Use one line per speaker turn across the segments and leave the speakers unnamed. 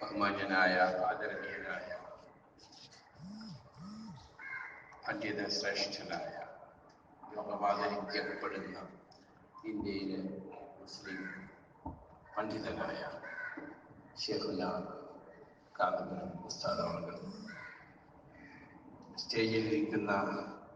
ബഹുമാന്യനായ ആദരണീയനായ പണ്ഡിത ശ്രേഷ്ഠനായ ലോകമാദരിക്കപ്പെടുന്ന ഇന്ത്യയിലെ മുസ്ലിം പണ്ഡിതനായ ശൈഖുന കാന്തപുരം ഉസ്താദ് അവർ, സ്റ്റേജിലിരിക്കുന്ന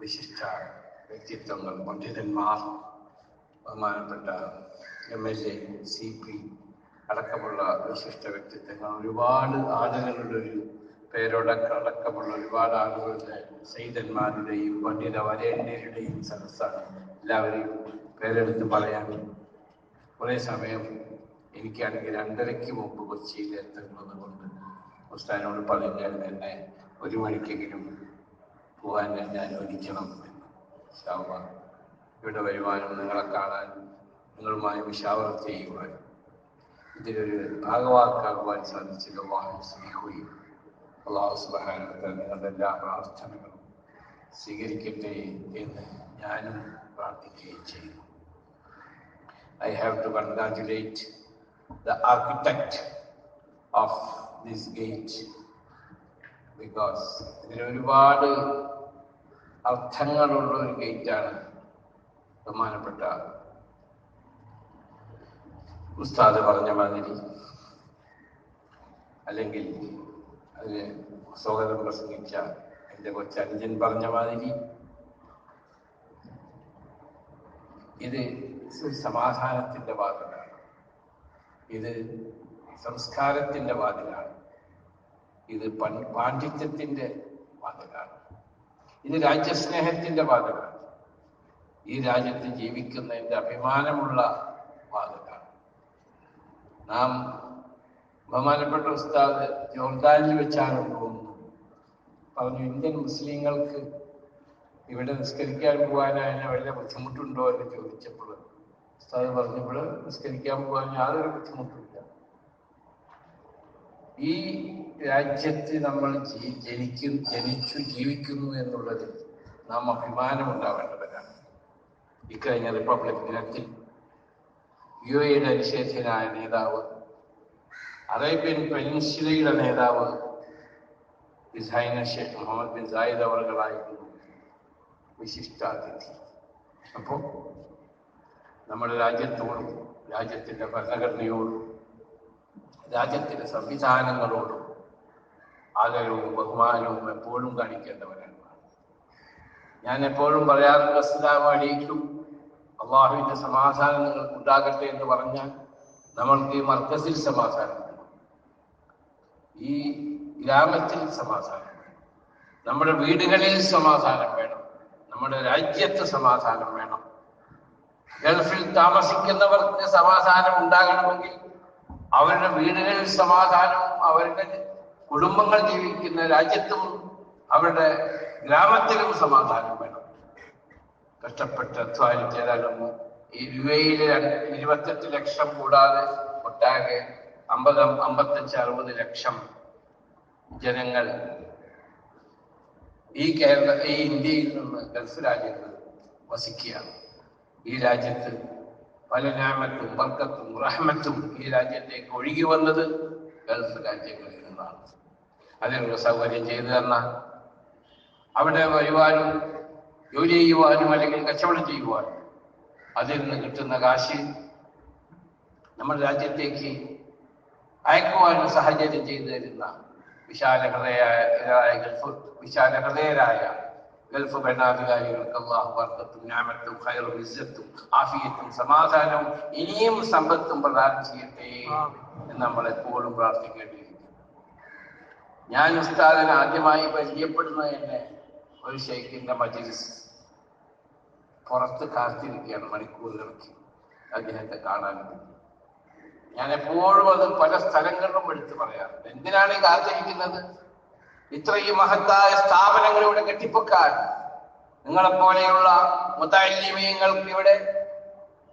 വിശിഷ്ട വ്യക്തിത്വങ്ങൾ, പണ്ഡിതന്മാർ, ബഹുമാനപ്പെട്ട MLA, CP അടക്കമുള്ള വിശിഷ്ട വ്യക്തിത്വങ്ങൾ, ഒരുപാട് ആളുകളുടെ ഒരു പേരോടക്കമുള്ള ഒരുപാട് ആളുകളുടെ സയ്യിദന്മാരുടെയും പണ്ഡിത വരേണ്യരുടെയും സദസ്സാണ്. എല്ലാവരെയും പേരെടുത്ത് പറയാൻ കുറേ സമയം എനിക്കാണെങ്കിൽ 2:30 മുമ്പ് കൊച്ചിയിൽ എത്തുന്നത് കൊണ്ട് ഉസ്താദിനോട് പറഞ്ഞായിരുന്നു എന്നെ 1 മണിക്കെങ്കിലും പോകാൻ എന്നെ അനുവദിക്കണം എന്ന്. ഇവിടെ വരുവാനും നിങ്ങളെ കാണാൻ, നിങ്ങളുമായി മുശാവറത്ത് ചെയ്യുവാൻ, ഇതിലൊരു ഭാഗവാക്കാകുവാൻ സാധിച്ചത് സ്നേഹിക്കുകയും അല്ലാഹു സുബ്ഹാനഹു വ തആല നിങ്ങളുടെ എല്ലാ പ്രാർത്ഥനകളും സ്വീകരിക്കട്ടെ എന്ന് ഞാനും പ്രാർത്ഥിക്കുകയും ചെയ്യുന്നു. I have to congratulate the architect of this gate because ഇതിന് ഒരുപാട് അർത്ഥങ്ങളുള്ള ഒരു ഗേറ്റാണ്. ബഹുമാനപ്പെട്ട ഉസ്താദ് പറഞ്ഞ മാതിരി, അല്ലെങ്കിൽ അതിന് സ്വാഗതം പ്രസംഗിച്ച എൻ്റെ കൊച്ചനുജൻ പറഞ്ഞ മാതിരി, ഇത് സമാധാനത്തിൻ്റെ വാതിലാണ്, ഇത് സംസ്കാരത്തിൻ്റെ വാതിലാണ്, ഇത് പാണ്ഡിത്യത്തിൻ്റെ വാതിലാണ്, ഇത് രാജ്യസ്നേഹത്തിൻ്റെ വാതിലാണ്, ഈ രാജ്യത്ത് ജീവിക്കുന്നതിൻ്റെ അഭിമാനമുള്ള വാതിലാണ്. നാം ബഹുമാനപ്പെട്ട ഉസ്താദ് ജോർദാനിൽ വെച്ചാണ് തോന്നുന്നു പറഞ്ഞു, ഇന്ത്യൻ മുസ്ലിങ്ങൾക്ക് ഇവിടെ നിസ്കരിക്കാൻ പോകാനായി വല്ല ബുദ്ധിമുട്ടുണ്ടോ എന്ന് ചോദിച്ചപ്പോൾ ഉസ്താദ് പറഞ്ഞപ്പോൾ നിസ്കരിക്കാൻ പോകാൻ യാതൊരു ബുദ്ധിമുട്ടില്ല. ഈ രാജ്യത്ത് നമ്മൾ ജനിച്ചു ജീവിക്കുന്നു എന്നുള്ളതിൽ നാം അഭിമാനമുണ്ടാവേണ്ടവരാണ്. ഇക്കഴിഞ്ഞ റിപ്പബ്ലിക് ദിനത്തിൽ UAE-യുടെ അനിഷേധ്യനായ നേതാവ്, അറേബ്യൻ പെനിൻസുലയുടെ നേതാവ് His Highness Sheikh Mohammed bin Zayed അവറുകളായിരുന്നു വിശിഷ്ടാതിഥി. അപ്പോൾ നമ്മുടെ രാജ്യത്തോടും രാജ്യത്തിൻ്റെ ഭരണഘടനയോടും രാജ്യത്തിൻ്റെ സംവിധാനങ്ങളോടും ആദരവും ബഹുമാനവും എപ്പോഴും കാണിക്കേണ്ടവരാണ്. ഞാൻ എപ്പോഴും പറയാറുണ്ട്, അസ്സലാമു അലൈക്കും, അള്ളാഹുവിൻ്റെ സമാധാനം നിങ്ങൾക്ക് ഉണ്ടാകട്ടെ എന്ന് പറഞ്ഞാൽ നമ്മൾക്ക് ഈ മർക്കസിൽ സമാധാനം വേണം, ഈ ഗ്രാമത്തിൽ സമാധാനം വേണം, നമ്മുടെ വീടുകളിൽ സമാധാനം വേണം, നമ്മുടെ രാജ്യത്ത് സമാധാനം വേണം. ഗൾഫിൽ താമസിക്കുന്നവർക്ക് സമാധാനം ഉണ്ടാകണമെങ്കിൽ അവരുടെ വീടുകളിൽ സമാധാനവും അവരുടെ കുടുംബങ്ങൾ ജീവിക്കുന്ന രാജ്യത്തും അവരുടെ ഗ്രാമത്തിലും സമാധാനം വേണം. കഷ്ടപ്പെട്ട് അധ്വാനിച്ചേരാനും ഈ UAE-യിലെ 28 ലക്ഷം കൂടാതെ ഒട്ടാകെ 55-60 ലക്ഷം ജനങ്ങൾ ഈ ഇന്ത്യയിൽ നിന്ന് ഗൾഫ് രാജ്യത്ത് വസിക്കുകയാണ്. ഈ രാജ്യത്ത് പല ഞാമത്തും ബർക്കത്തും റഹ്മത്തും ഈ രാജ്യത്തേക്ക് ഒഴുകി വന്നത് ഗൾഫ് രാജ്യങ്ങളിൽ നിന്നാണ്. അതിനുള്ള സൗകര്യം ചെയ്തു തന്നാൽ അവിടെ വരുവാനും ജോലി ചെയ്യുവാനും അല്ലെങ്കിൽ കച്ചവടം ചെയ്യുവാനും അതിൽ നിന്ന് കിട്ടുന്ന കാശ് നമ്മുടെ രാജ്യത്തേക്ക് അയക്കുവാനും സാഹചര്യം ചെയ്തു തരുന്ന വിശാലഹൃദയരായ ഗൾഫ് ഭരണാധികാരികൾക്ക് അല്ലാഹു ബർക്കത്തും ഞാമത്തും ഖൈറും ഇസ്സത്തും ആഫിയത്തും സമാധാനവും ഇനിയും സമ്പത്തും പ്രദാനം ചെയ്യട്ടെ എന്ന് നമ്മൾ എപ്പോഴും പ്രാർത്ഥിക്കേണ്ടിയിരിക്കുന്നു. ഞാൻ ഉസ്താദിനെ ആദ്യമായി പരിചയപ്പെടുന്നത് തന്നെ ഒരു ഷെയ്ഖിന്റെ മജ്‌ലിസ് പുറത്ത് കാത്തിരിക്കുകയാണ് മണിക്കൂറുകൾക്ക് അദ്ദേഹത്തെ കാണാൻ വേണ്ടി. ഞാൻ എപ്പോഴും അത് പല സ്ഥലങ്ങളിലും എടുത്തു പറയാറുണ്ട്. എന്തിനാണ് ഈ കാത്തിരിക്കുന്നത്? ഇത്രയും മഹത്തായ സ്ഥാപനങ്ങൾ ഇവിടെ കെട്ടിപ്പൊക്കാൻ നിങ്ങളെപ്പോലെയുള്ള മുതഅല്ലിമീങ്ങൾക്ക് ഇവിടെ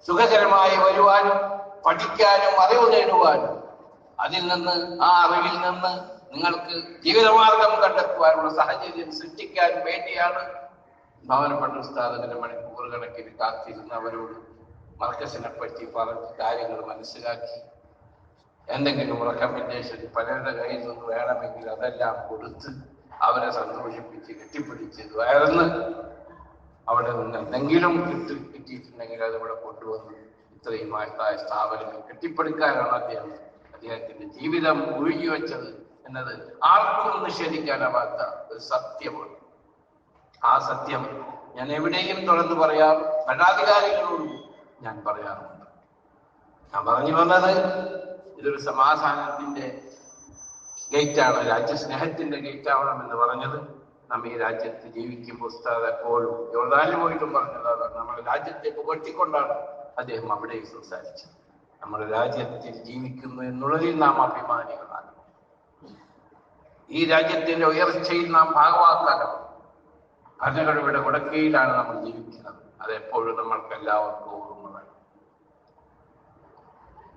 സുഖകരമായി വരുവാനും പഠിക്കാനും അറിവ് നേടുവാനും അതിൽ നിന്ന് ആ അറിവിൽ നിന്ന് നിങ്ങൾക്ക് ജീവിതമാർഗം കണ്ടെത്തുവാനുള്ള സാഹചര്യം സൃഷ്ടിക്കാൻ വേണ്ടിയാണ് ബഹുമാനപ്പെട്ട ഉസ്താദിന്റെ മണിക്കൂർ കണക്കിന് കാത്തിരുന്നവരോട് മർക്കസിനെ പറ്റി പറഞ്ഞ് കാര്യങ്ങൾ മനസ്സിലാക്കി എന്തെങ്കിലും റെക്കമെൻഡേഷൻ പലരുടെ കയ്യിൽ നിന്ന് വേണമെങ്കിൽ അതെല്ലാം കൊടുത്ത് അവരെ സന്തോഷിപ്പിച്ച് കെട്ടിപ്പിടിച്ച് വയർന്ന് അവിടെ നിന്ന് എന്തെങ്കിലും കിട്ടിയിട്ടുണ്ടെങ്കിൽ അതിവിടെ കൊണ്ടുവന്ന് ഇത്രയും മഹത്തായ സ്ഥാപനങ്ങൾ കെട്ടിപ്പടുക്കാനാണ് അദ്ദേഹത്തിന്റെ ജീവിതം ഒഴുകി വെച്ചത് എന്നത് ആർക്കും നിഷേധിക്കാനാവാത്ത ഒരു സത്യമാണ്. ആ സത്യം ഞാൻ എവിടെയും തുറന്നു പറയാം, ഭരണാധികാരികളോടും ഞാൻ പറയാറുണ്ട്. ഞാൻ പറഞ്ഞു വന്നത് ഇതൊരു സമാധാനത്തിന്റെ ഗേറ്റാണ്, രാജ്യസ്നേഹത്തിന്റെ ഗേറ്റ് ആവണം എന്ന് പറഞ്ഞത് നാം ഈ രാജ്യത്ത് ജീവിക്കുമ്പോൾ ഉസ്താദ് എപ്പോഴും ജോർദാനിൽ പോയിട്ടും പറഞ്ഞത് അതാണ്. നമ്മുടെ രാജ്യത്തെ പുകഴ്ത്തിക്കൊണ്ടാണ് അദ്ദേഹം അവിടെ സംസാരിച്ചത്. നമ്മുടെ രാജ്യത്തിൽ ജീവിക്കുന്നു എന്നുള്ളതിൽ നാം അഭിമാനികളാണ്. ഈ രാജ്യത്തിന്റെ ഉയർച്ചയിൽ നാം ഭാഗവാക്കാനാണ്. ഭരണഘടനയുടെ ഉടക്കയിലാണ് നമ്മൾ ജീവിക്കുന്നത്. അതെപ്പോഴും നമ്മൾക്ക് എല്ലാവർക്കും ഓർമ്മ വേണം.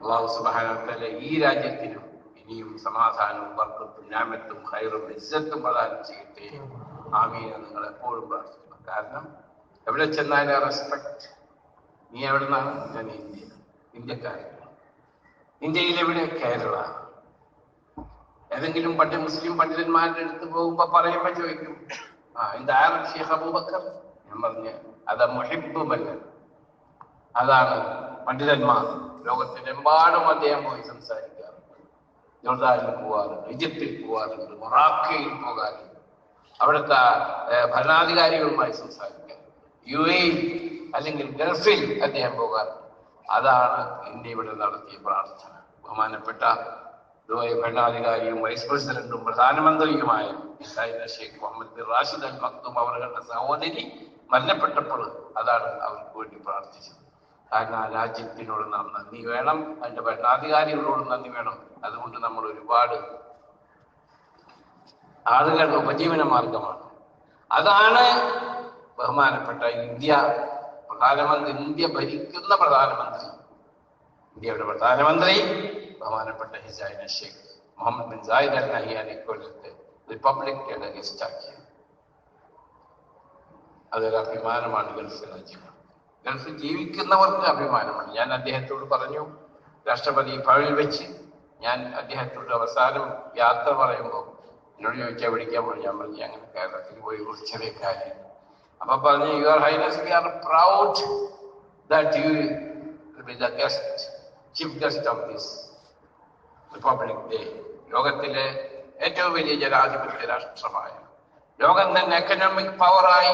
അല്ലാഹു സുബ്ഹാനഹു വ തആല ഈ രാജ്യത്തിനും ഇനിയും സമാധാനവും ബർക്കത്തും നിഅമത്തും ഖൈറും ഇസ്സത്തും പ്രദാനം ചെയ്യട്ടെ. ആമീൻ എന്ന് നിങ്ങൾ എപ്പോഴും പ്രാർത്ഥിക്കണം. കാരണം എവിടെ ചെന്നാലും റെസ്പെക്ട്. നീ എവിടെ നിന്നാണ്? ഞാൻ ഇന്ത്യക്കാരൻ. ഇന്ത്യയിൽ എവിടെ? കേരള. ഏതെങ്കിലും മുസ്ലിം പണ്ഡിതന്മാരുടെ അടുത്ത് പോകുമ്പോ പറയുമ്പോ ചോദിക്കും, എന്തായാലും ഷെയ്ഖ് അബൂബക്കർ. ഞാൻ പറഞ്ഞ് അത് മുഹിബ്ബുമല്ല, അതാണ് പണ്ഡിതന്മാർ. ലോകത്തിലെമ്പാടും അദ്ദേഹം പോയി സംസാരിക്കാറുണ്ട്. ജോർദാനിൽ പോവാറുണ്ട്, ഈജിപ്തിൽ പോവാറുണ്ട്, മൊറാക്കോയിൽ പോകാറുണ്ട്, അവിടുത്തെ ഭരണാധികാരികളുമായി സംസാരിക്കാറുണ്ട്, UAE അല്ലെങ്കിൽ ഗൾഫിൽ അദ്ദേഹം പോകാറുണ്ട്. അതാണ് ഇന്ത്യ ഇവിടെ നടത്തിയ പ്രാർത്ഥന. ബഹുമാനപ്പെട്ട ഭരണാധികാരിയും വൈസ് പ്രസിഡന്റും പ്രധാനമന്ത്രിയുമായ Sheikh Mohammed bin Rashid al Maktoum അവരുടെ സഹോദരി മരണപ്പെട്ടപ്പോൾ അതാണ് അവർക്ക് വേണ്ടി പ്രാർത്ഥിച്ചത്. കാരണം ആ രാജ്യത്തിനോട് നാം നന്ദി വേണം, അതിന്റെ ഭരണാധികാരികളോട് നന്ദി വേണം. അതുകൊണ്ട് നമ്മൾ ഒരുപാട് ആളുകളുടെ ഉപജീവന മാർഗമാണ്. അതാണ് ബഹുമാനപ്പെട്ട ഇന്ത്യ ഭരിക്കുന്ന പ്രധാനമന്ത്രി, ഇന്ത്യയുടെ പ്രധാനമന്ത്രി ബഹുമാനപ്പെട്ട His Highness Sheikh Mohammed bin Zayed al Nahyan ഇക്കൊല്ലത്തെ റിപ്പബ്ലിക് ഡേയുടെ ഗസ്റ്റാക്കി. അതൊരു അഭിമാനമാണ് ഗൾഫ് രാജ്യം. ഗൾഫിൽ ജീവിക്കുന്നവർക്ക് അഭിമാനമാണ്. ഞാൻ അദ്ദേഹത്തോട് പറഞ്ഞു, രാഷ്ട്രപതി ഭവനിൽ വെച്ച് ഞാൻ അദ്ദേഹത്തോട് അവസാനം യാത്ര പറയുമ്പോൾ എന്നോട് ചോദിച്ചാൽ വിളിക്കാൻ പോയി. ഞാൻ പറഞ്ഞു അങ്ങനെ കേരളത്തിൽ പോയി കുറച്ചതേ കാര്യം. അപ്പൊ പറഞ്ഞു, your highness we are proud that you will be the chief guest of this Republic Day. ലോകത്തിലെ ഏറ്റവും വലിയ ജനാധിപത്യ രാഷ്ട്രമായ, ലോകം തന്നെ എക്കണോമിക് പവറായി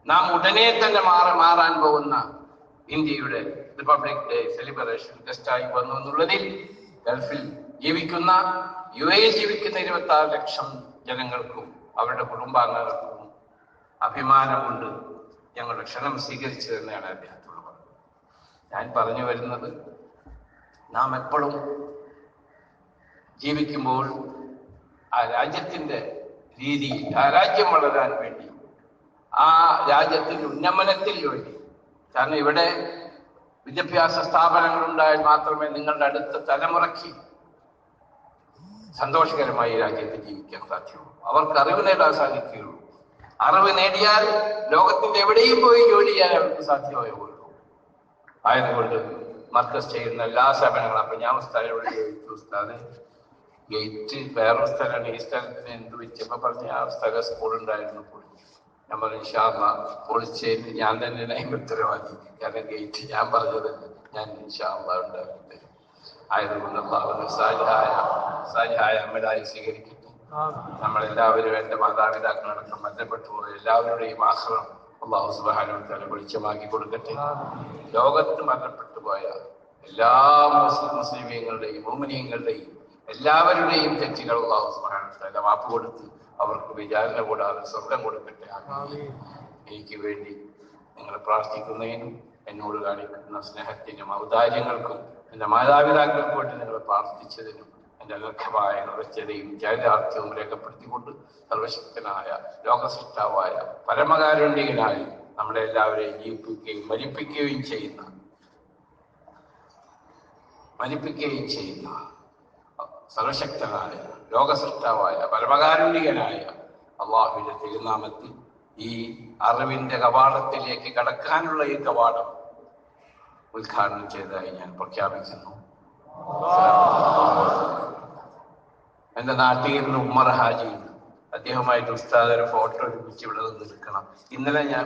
നാം ഉടനെ തന്നെ മാറാൻ പോകുന്ന ഇന്ത്യയുടെ റിപ്പബ്ലിക് ഡേ സെലിബ്രേഷൻ ഗസ്റ്റായി വന്നു എന്നുള്ളതിൽ ഗൾഫിൽ ജീവിക്കുന്ന UAE ജീവിക്കുന്ന 26 ലക്ഷം ജനങ്ങൾക്കും അവരുടെ കുടുംബാംഗങ്ങൾക്കും അഭിമാനമുണ്ട്. ഞങ്ങളുടെ ക്ഷണം സ്വീകരിച്ചു തന്നെയാണ് അദ്ദേഹത്തോട് പറഞ്ഞത്. ഞാൻ പറഞ്ഞു വരുന്നത്, നാം എപ്പോഴും ജീവിക്കുമ്പോൾ ആ രാജ്യത്തിന്റെ രീതിയിൽ, ആ രാജ്യം വളരാൻ വേണ്ടി, ആ രാജ്യത്തിന്റെ ഉന്നമനത്തിൽ വേണ്ടി. കാരണം ഇവിടെ വിദ്യാഭ്യാസ സ്ഥാപനങ്ങൾ ഉണ്ടായാൽ മാത്രമേ നിങ്ങളുടെ അടുത്ത തലമുറയ്ക്ക് സന്തോഷകരമായി രാജ്യത്ത് ജീവിക്കാൻ സാധ്യമുള്ളൂ. അവർക്ക് അറിവ് നേടാൻ സാധിക്കുകയുള്ളൂ. അറിവ് നേടിയാൽ ലോകത്തിന്റെ എവിടെയും പോയി ജോലി ചെയ്യാൻ അവർക്ക് സാധ്യമായുള്ളൂ. ആയതുകൊണ്ട് മർക്കസ് ചെയ്യുന്ന എല്ലാ സ്ഥാപനങ്ങളും, അപ്പൊ ഞാൻ സ്ഥലം ചോദിച്ചു, ഉസ്താദ് ഗേറ്റ് വേറൊരു സ്ഥലമാണ്, ഈ സ്ഥലത്തിന് എന്ത് വെച്ചപ്പോ പറഞ്ഞ ആ സ്ഥലം സ്കൂൾ ഉണ്ടായിരുന്നു. ഞാൻ പറഞ്ഞു ഇൻഷാ അല്ലാഹ് പൊളിച്ചതിന് ഞാൻ തന്നെ ഉത്തരവാദി. കാരണം ഗേറ്റ് ഞാൻ പറഞ്ഞത് ഞാൻ ഇൻഷാ അല്ലാഹ് ഉണ്ടാക്കി തരും. ആയതുകൊണ്ട് അല്ലാഹു സാലിഹായ അമലായി സ്വീകരിക്കട്ടെ. നമ്മളെല്ലാവരും എന്റെ മാതാപിതാക്കളടക്കം ബന്ധപ്പെട്ടു പോയ എല്ലാവരുടെയും ആശ്രമം അല്ലാഹു സുബ്ഹാനഹു വ തആല വെളിച്ചമാക്കി കൊടുക്കട്ടെ. ലോകത്ത് മരണപ്പെട്ടു പോയ എല്ലാ മുസ്ലിമീങ്ങളുടെയും മുഅ്മിനീങ്ങളുടെയും എല്ലാവരുടെയും തെറ്റുകൾ അല്ലാഹു സുബ്ഹാനഹു വ തആല മാപ്പ് കൊടുത്ത് അവർക്ക് വിചാരണ കൂടാതെ സ്വർഗം കൊടുക്കട്ടെ. എനിക്ക് വേണ്ടി നിങ്ങൾ പ്രാർത്ഥിക്കുന്നതിനും എന്നോട് കാണിക്കുന്ന സ്നേഹത്തിനും ഔദാര്യങ്ങൾക്കും എന്റെ മാതാപിതാക്കൾക്ക് വേണ്ടി നിങ്ങൾ പ്രാർത്ഥിച്ചതിനും എന്റെ അനർഘമായ ഉറച്ചതയും ചാരിതാർത്ഥ്യവും രേഖപ്പെടുത്തിക്കൊണ്ട് സർവശക്തനായ ലോകസൃഷ്ടാവായ പരമകാരുണ്യകനായി നമ്മളെ എല്ലാവരെയും ജീവിപ്പിക്കുകയും മരിപ്പിക്കുകയും ചെയ്യുന്ന സർവശക്തനായ ലോകസൃഷ്ടാവായ പരമകാരുണ്യകനായ അല്ലാഹുവിന്റെ തിരുനാമത്തിൽ ഈ അറിവിന്റെ കവാടത്തിലേക്ക് കടക്കാനുള്ള ഈ കവാടം ഉദ്ഘാടനം ചെയ്തതായി ഞാൻ പ്രഖ്യാപിക്കുന്നു. എന്റെ നാട്ടിൽ നിന്ന് ഉമ്മർ ഹാജി ഉണ്ട്. അദ്ദേഹമായിട്ട് ഉസ്താദ് ഒരു ഫോട്ടോ ഒരുമിച്ച് ഇവിടെ നിന്ന് എടുക്കണം. ഇന്നലെ ഞാൻ